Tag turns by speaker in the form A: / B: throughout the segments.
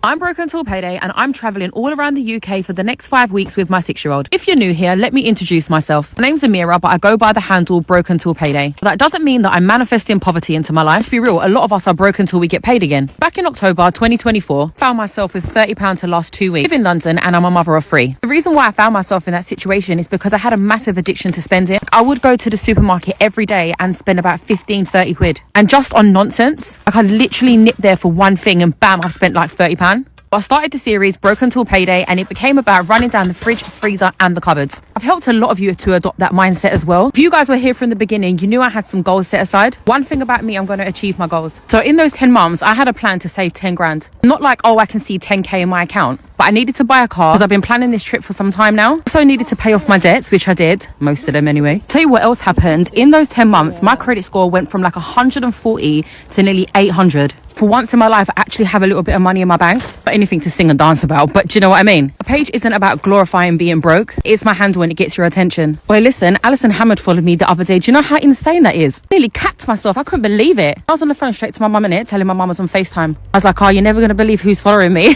A: I'm broke until payday and I'm travelling all around the UK for the next 5 weeks with my 6-year-old. If you're new here, let me introduce myself. My name's Amira, but I go by the handle broke until payday. That doesn't mean that I'm manifesting poverty into my life. Let's be real, a lot of us are broke until we get paid again. Back in October 2024, found myself with £30 to last 2 weeks. I live in London and I'm a mother of 3. The reason why I found myself in that situation is because I had a massive addiction to spending. I would go to the supermarket every day and spend about 15-30 quid. And just on nonsense, like I literally nipped there for one thing and bam, I've spent like £30. I started the series Broke Until Payday and it became about running down the fridge, freezer and the cupboards. I've helped a lot of you to adopt that mindset as well. If you guys were here from the beginning, you knew I had some goals set aside. One thing about me, I'm going to achieve my goals. So in those 10 months, I had a plan to save 10 grand. Not like, oh, I can see 10k in my account. But I needed to buy a car because I've been planning this trip for some time now. Also needed to pay off my debts, which I did. Most of them anyway. Tell you what else happened. In those 10 months, my credit score went from like 140 to nearly 800. For once in my life, I actually have a little bit of money in my bank. Not anything to sing and dance about, but do you know what I mean? A page isn't about glorifying being broke. It's my handle when it gets your attention. Well, listen, Alison Hammond followed me the other day. Do you know how insane that is? I nearly capped myself. I couldn't believe it. I was on the phone straight to my mum in it, telling my mum I was on FaceTime. I was like, oh, you're never going to believe who's following me.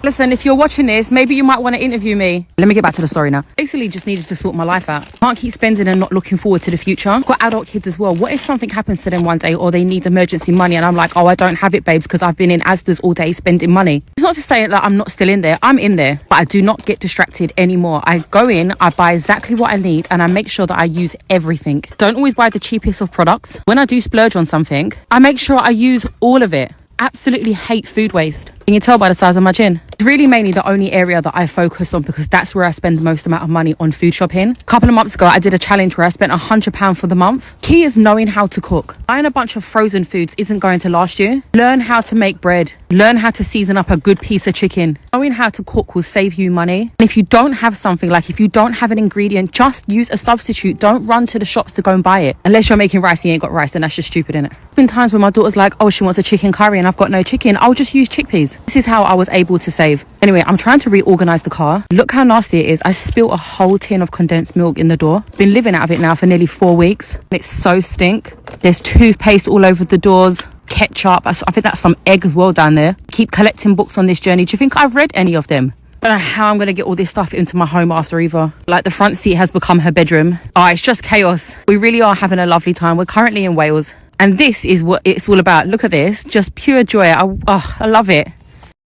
A: Listen, if you're watching this, maybe you might want to interview me. Let me get back to the story now. Basically, just needed to sort my life out. Can't keep spending and not looking forward to the future. Got adult kids as well. What if something happens to them one day or they need emergency money and I'm like, oh, I don't have it, babes, because I've been in Asda's all day spending money. It's not to say that I'm not still in there. I'm in there, but I do not get distracted anymore. I go in, I buy exactly what I need and I make sure that I use everything. Don't always buy the cheapest of products. When I do splurge on something, I make sure I use all of it. Absolutely hate food waste. Can you tell by the size of my chin? It's really mainly the only area that I focus on because that's where I spend the most amount of money on food shopping. A couple of months ago, I did a challenge where I spent £100 for the month. Key is knowing how to cook. Buying a bunch of frozen foods isn't going to last you. Learn how to make bread. Learn how to season up a good piece of chicken. Knowing how to cook will save you money. And if you don't have something, like if you don't have an ingredient, just use a substitute. Don't run to the shops to go and buy it. Unless you're making rice and you ain't got rice, then that's just stupid, innit? There's been times when my daughter's like, oh, she wants a chicken curry and I've got no chicken. I'll just use chickpeas. This is how I was able to save. Anyway, I'm trying to reorganize the car. Look how nasty it is. I spilled a whole tin of condensed milk in the door. Been living out of it now for nearly 4 weeks. It's so stink. There's toothpaste all over the doors. Ketchup. I think that's some egg as well down there. Keep collecting books on this journey. Do you think I've read any of them? I don't know how I'm going to get all this stuff into my home after either. Like the front seat has become her bedroom. Oh, it's just chaos. We really are having a lovely time. We're currently in Wales. And this is what it's all about. Look at this. Just pure joy. I love it.